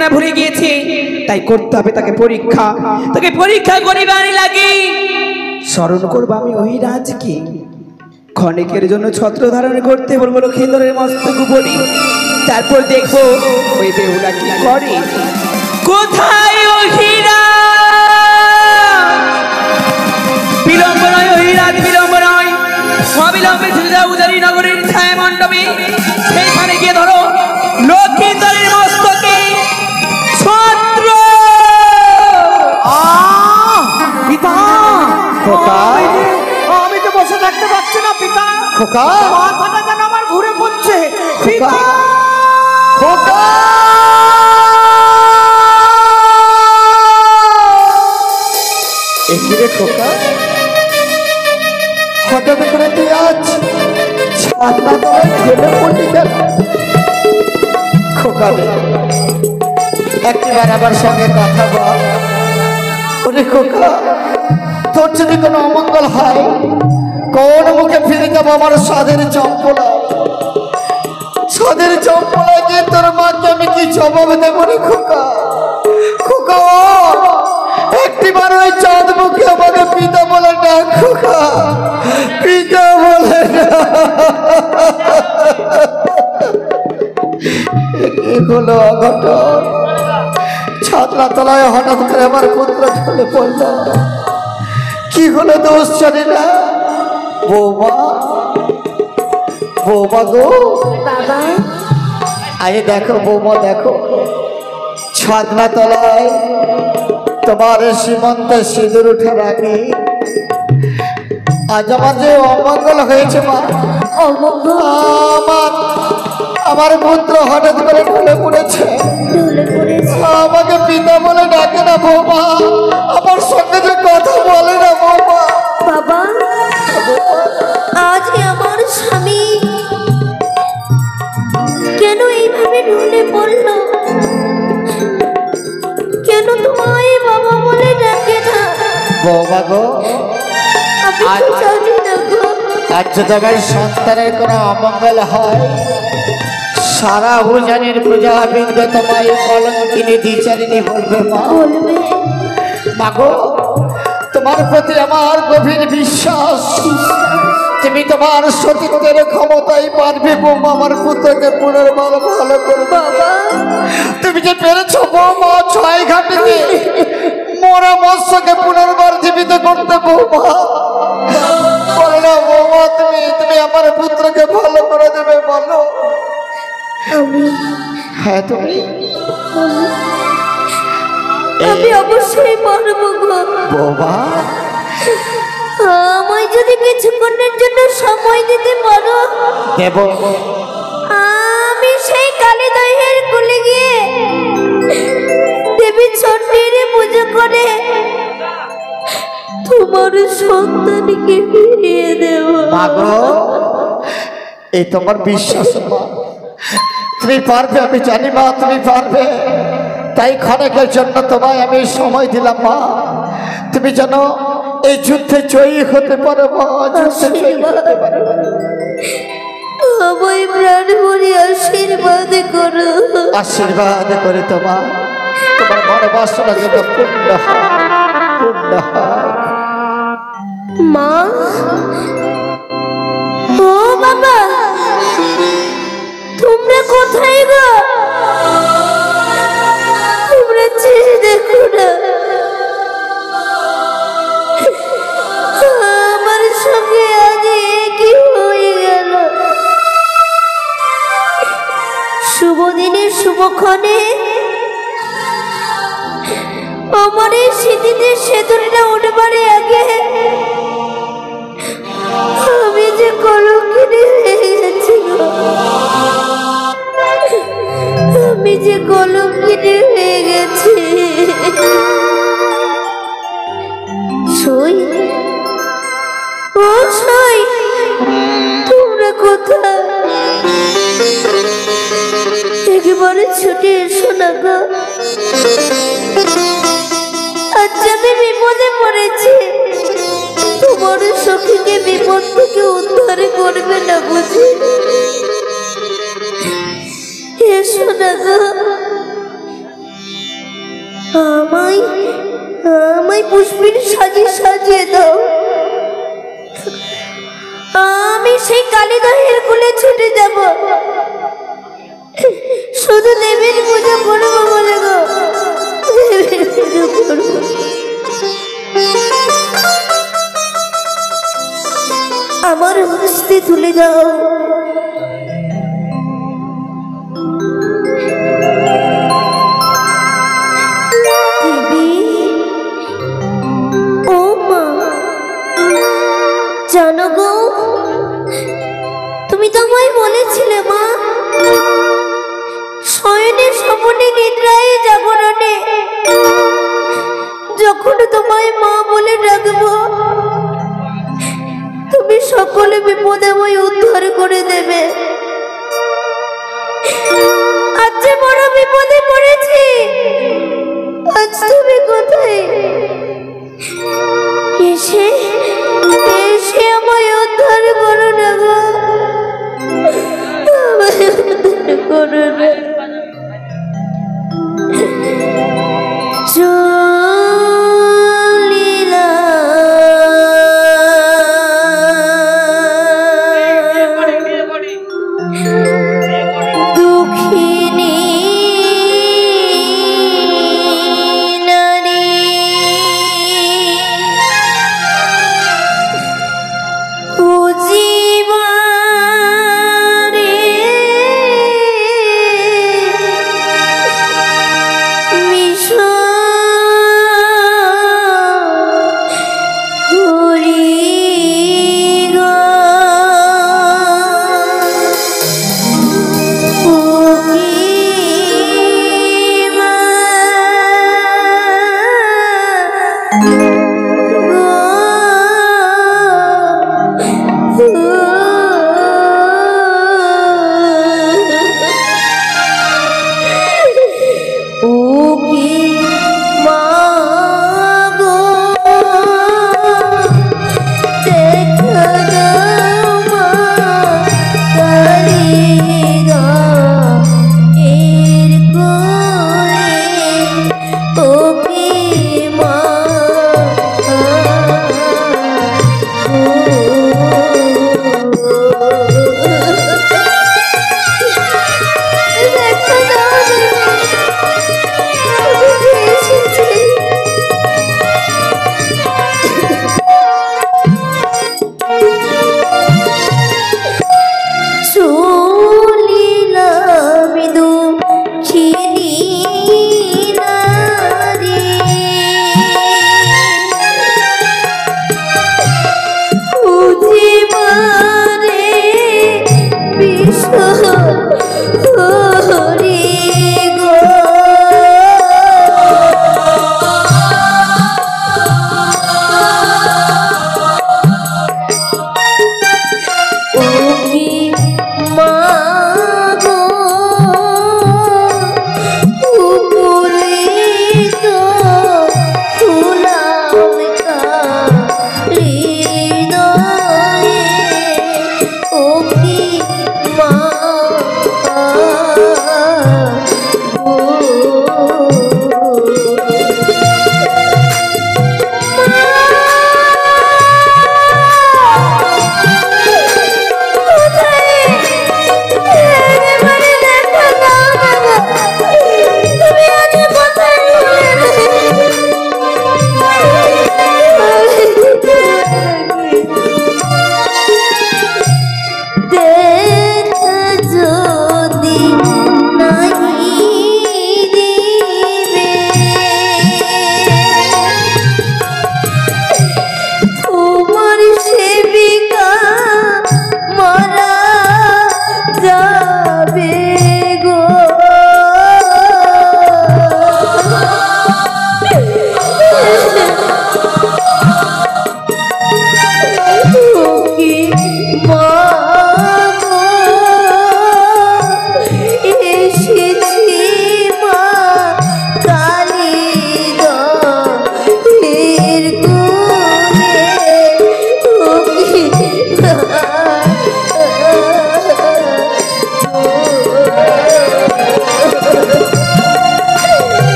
না, ভুলে গিয়েছি। তাই করতে হবে তাকে পরীক্ষা, তাকে পরীক্ষা করিবারই লাগে। স্মরণ করবো আমি ওই রাজকে, ক্ষণিকের জন্য ছত্র ধারণ করতে বলবো লক্ষিন্দরের মস্তক উপরি। তারপর দেখবো ওই বেহুলা কি করে। কোথায় ওহিরা? বিলম্ব নয় ওহিরাজ, বিলম্ব নয়, অবিলম্বে ছুটে যাও উদারী নগরীর ছায়া মণ্ডপে। সেইখানে গিয়ে ধরো লক্ষিন্দরের মস্তকে ছত্র। পিতা, আমি তো বসে থাকতে পারছি না পিতা। খোকা, মাথাটা যেন আমার ঘুরে পড়ছে পিতা। খোকা, এখানে খোকা হঠাৎ করে তুই আজ ছাদনা তলায় ঢেলে পড়লি কেন? খোকা রে, একবার আমার সঙ্গে কথা বল। ওরে খোকা, তোর যদি কোনো অমঙ্গল হয়, কোন মুখে ফিরে যাবো আমার সাধের চম্পলা? সাধের চম্পলা গিয়ে তোর মাকে আমি কি জবাব দেবো রে খোকা? খোকা, একটিবার ওই চাঁদ মুখে আমাকে পিতা বলে না খোকা, পিতা বলে না। এগুলো অঘটন। ছাদনা তলায় হঠাৎ করে আমার পুত্র ঢলে পড়ল, কি হলো দোষ জানি না। বৌমা, বৌমা গো, বাবা আরে দেখো বৌমা, দেখো ছাদনা তলায় তোমার সীমন্তে সিঁদুর উঠার আগে আজ আমার যে অমঙ্গল হয়েছে মা। আমার পুত্র হঠাৎ করে ঢলে পড়েছে, আমাকে পিতা বলে ডাকে না বৌমা, আমার সঙ্গে যে কথা বলে না বৌমা। বাবা, আজ আমার স্বামী কেন এইভাবে ঢলে পড়ল? কেন তোমায় বাবা বলে ডাকে না? বৌমা গো, আমি তো জানি না গো। আজ যদি আমার সন্তানের কোনো অমঙ্গল হয়, সারা ভুজানের প্রজাবৃন্দ তোমায় কলঙ্কিনী দ্বিচারিণী বলবে মা। বলবে মা গো, তোমার প্রতি আমার গভীর বিশ্বাস, তুমি তোমার সতীত্বের ক্ষমতাই পারবে বৌমা আমার পুত্রকে পুনর্বার ভালো করবে। বাবা, তুমি যে পেরেছো বৌমা 6 ঘাটিতে মোরা মৎস্যকে পুনর্বার জীবিত করতে বৌমা। বলো না বৌমা, তুমি আমার পুত্রকে ভালো করে দেবে বলো। আমি হ্যাঁ তুমি, আমি অবশ্যই পারবো গো। বৌমা আমায় যদি কিছুক্ষণের জন্য সময় দিতে পারো, দেব। আমি সেই কালী দইয়ের কুলে গিয়ে দেবী চণ্ডীর পুজো করে তোমার সন্তানকে ফিরিয়ে দেব। মা গো, এই তোমার বিশ্বাস মা, তুমি পারবে, আমি জানি মা তুমি পারবে। তাই ক্ষণিকের জন্য তোমায় আমি সময় দিলাম মা, তুমি যেন এই যুদ্ধে জয়ী হতে পারো মা, যুদ্ধে জয়ী হতে পারো। আমায় প্রাণ ভরে আশীর্বাদ করো। আশীর্বাদ করে তোমার মনোবাসনা যেন পূর্ণ হয়, পূর্ণ হয়। মা, ও বাবা, তোমরা কোথায় গো? তোমরা চেয়ে দেখো না, আমার সঙ্গে আজ কি হয়ে গেল। শুভ দিনে শুভক্ষণে আমার এই স্মৃতিতে সেতুটা উঠবারে আগে আমি যে কলঙ্কিনী হয়ে গেছি গো, আমি যে কলঙ্কিনী হয়ে গেছি। সই, ও সই, তোমরা কোথায়? একেবারে ছুটে এসো না গো, আজ আমি বিপদে পড়েছি। তোমার সখীকে বিপদ থেকে উদ্ধার করবে না বুঝি? এসো না গো, আমায় আমায় পুষ্পের সাজিয়ে সাজিয়ে দাও। আমি সেই কালীদহের কুলে ছুটে যাব, শুধু দেবীর পুজো করবো বলে গো, দেবীর পুজো করবো। আমার হস্তে তুলে দাও। দেবী, ও মা, জানো গো, তুমি তো আমায় বলেছিলে মা, শয়নে স্বপনে নিদ্রায় জাগরণে যখন তোমায় মা বলে ডাকবো, তুমি সকলে বিপদে আমায় উদ্ধার করে দেবে।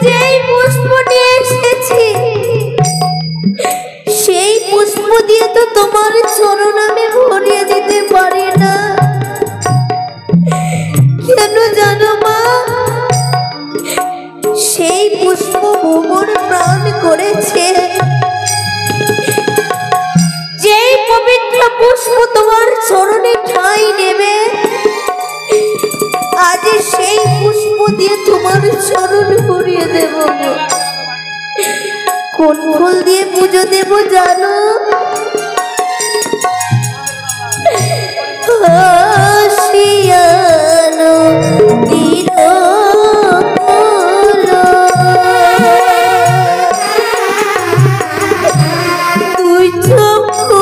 যেই পুষ্প নিয়ে এসেছি সেই পুষ্প দিয়ে তো তোমার চরণ আমি ভরিয়ে দিতে পারি না। কেন জানো মা? সেই পুষ্প ভ্রমণ প্রাণ করেছে। যেই পবিত্র পুষ্প তোমার চরণে ঠাঁই নেবে, আজ সেই পুষ্প দিয়ে তোমার চরণ ভরিয়ে দেব। কোন ফুল দিয়ে পুজো দেব জানো? শিয়ানো তুই চক্ষু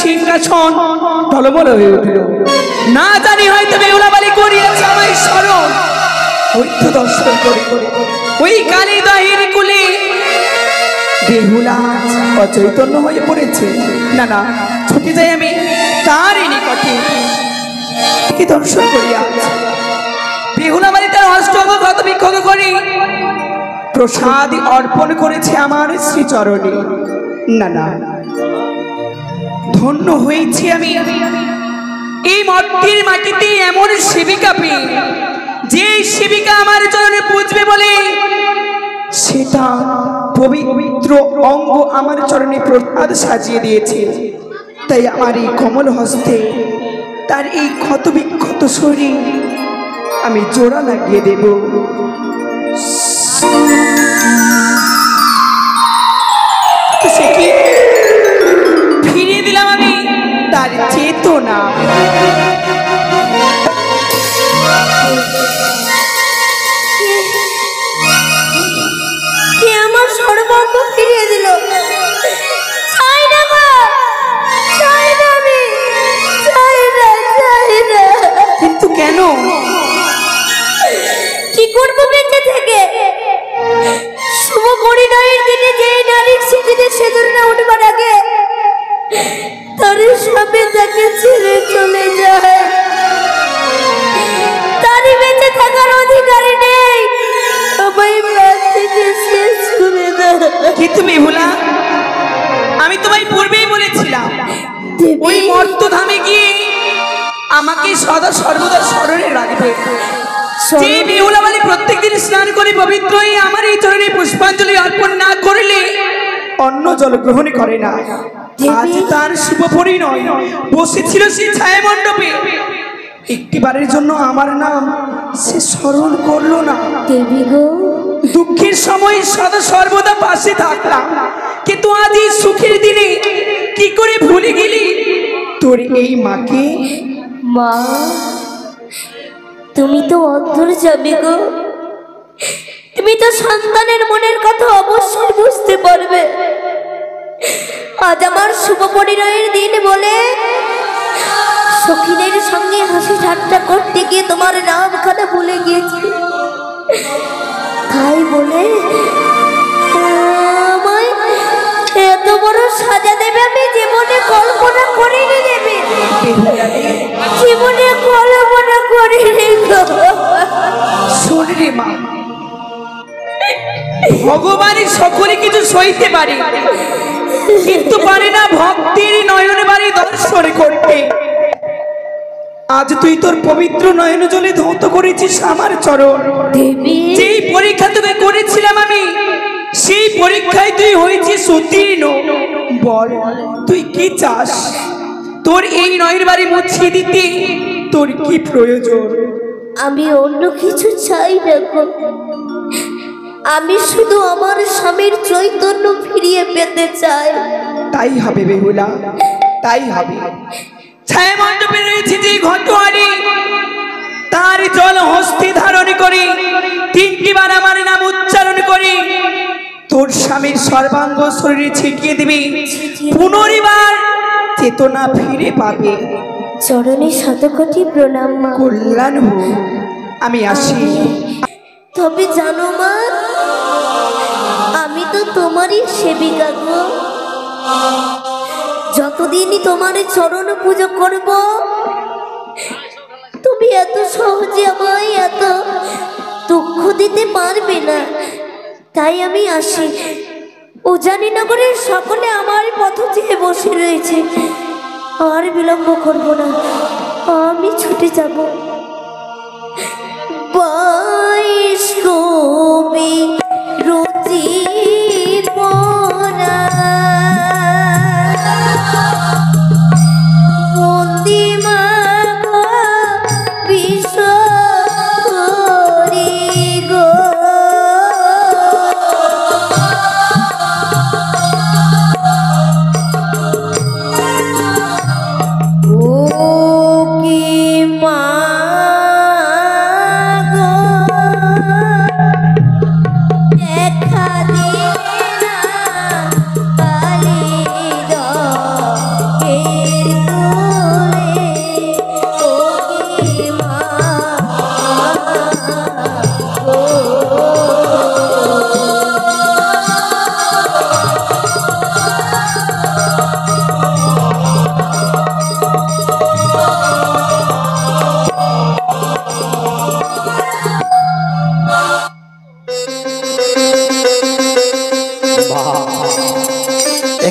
সিংহাসন টলমল হয়ে উঠল। না জানি হয়তো বেহুলা বালি করিয়াছে আমায় স্মরণ। ওই তো দর্শন করে ওই কালী দহির কুলে বেহুলা অচৈতন্য হয়ে পড়েছে। না না, ছুটে যাই আমি তারই নিকটে। কি দর্শন করিয়া বেহুলা বালি তার অষ্টঙ্গ ক্ষত বিক্ষত করে প্রসাদ অর্পণ করেছে আমার শ্রীচরণে। না না, ধন্য হয়েছি আমি এই মর্তির মাটিতে এমন সেবিকা পেয়ে, যে সেবিকা আমার চরণে পুজবে বলে সেটা পবিত্র অঙ্গ আমার চরণে প্রসাদ সাজিয়ে দিয়েছে। তাই আমার এই কমল হস্তে তার এই ক্ষত বিক্ষত শরীর আমি জোড়া লাগিয়ে দেব। সে কি ফিরিয়ে দিলাম আমি তার চেতনা। কে আমার সর্বঙ্গ ফিরিয়ে দিল? চাই না মা, চাই না আমি, চাই না, চাই না। কিন্তু কেন? কি করবো বেঁচে থেকে? শুভ পরিণয়ের দিনে যে নারীর স্মৃতিতে সেতুর না উঠবার আগে তার স্বামী তাকে ছেড়ে চলে যায়, তারই বেঁচে থাকার অধিকারী নেই। আমায় প্রাণ থেকে শেষ করে দাও। কিন্তু বেহুলা, আমি তোমায় পূর্বেই বলেছিলাম ওই মর্তধামে গিয়ে আমাকে সদা সর্বদা স্মরণে রাখবে। যে বেহুলা বালি প্রত্যেকদিন স্নান করে পবিত্র হয়ে আমার এই চরণে পুষ্পাঞ্জলি অর্পণ না করলে অন্য জল গ্রহণ করে না। আজ তার শুভ পরিণয়, বসেছিল সে ছায়া মণ্ডপে, একটিবারের জন্য আমার নাম সে স্মরণ করলো না। দেবী গো, দুঃখের সময় সদা সর্বদা পাশে থাকলাম, কিন্তু আজ এই সুখের দিনে কি করে ভুলে গেলি তোর এই মাকে? মা, তুমি তো অন্তর যাবে গো, তুমি তো সন্তানের মনের কথা অবশ্যই বুঝতে পারবে। আজ আমার শুভ পরিণয়ের দিন বলে সখিনের সঙ্গে হাসি ঠাট্টা করতে গিয়ে তোমার নামখানা ভুলে গিয়েছি। তাই বলে আমায় এত বড় সাজা দেবে আমি জীবনে কল্পনা করিনি। দেবে জীবনে কল্পনা করিনি। শোন রে মা, ভগবানই সকলে কিছু সইতে পারে, কিন্তু পারে না ভক্তির নয়ন বাড়ি দর্শন করতে। আজ তুই তোর পবিত্র নয়ন জলে ধৌত করেছিস আমার চরণ। দেবী, যেই পরীক্ষা তোকে করেছিলাম আমি, সেই পরীক্ষায় তুই হয়েছিস উত্তীর্ণ। বল তুই কি চাস? তোর এই নয়ন বাড়ি মুছিয়ে দিতে তোর কি প্রয়োজন? আমি অন্য কিছু চাই না গো। আমি শুধু আমার স্বামীর চৈতন্য ফিরিয়ে পেতে চাই। তাই হবে বেহুলা, তাই হবে। ছায়া মণ্ডপে রয়েছে যে ঘটুয়ারি, তার জল হস্তে ধারণ করি, 3টি বার আমার নাম উচ্চারণ করি তোর স্বামীর সর্বাঙ্গ শরীরে ছিটিয়ে দিবি, পুনরিবার চেতনা ফিরে পাবে। চরণে শতকোটি প্রণাম মা। কল্যাণ হোক। আমি আসি। তবে জানো মা, আমি তো তোমারই সেবিকা গো। যতদিনই তোমার চরণ পুজো করব, তুমি এত সহজে আমায় এত দুঃখ দিতে পারবে না। তাই আমি আসি। উজানিনগরের সকলে আমার পথ চেয়ে বসে রয়েছে। আর বিলম্ব করব না, আমি ছুটে যাব। বৈষ্ণবী রুচি পরা বন্দিমা গো বিশ্বরি গো। ও কি মা গো, দেখা দিলে না কালিদাসের কোলে। ও কি মা গো।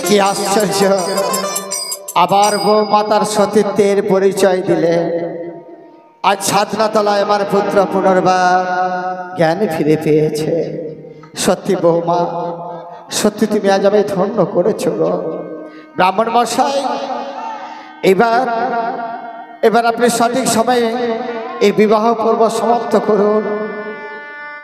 কি আশ্চর্য! আবার বউ মাতার সতীত্বের পরিচয় দিলে। আজ সাধনাতলায় আমার পুত্র পুনর্বার জ্ঞান ফিরে পেয়েছে। সত্যি বৌমা, সত্যি তুমি আজ আমি ধন্য করেছ গো। ব্রাহ্মণ মশাই, এবার আপনি সঠিক সময়ে এই বিবাহ পর্ব সমাপ্ত করুন।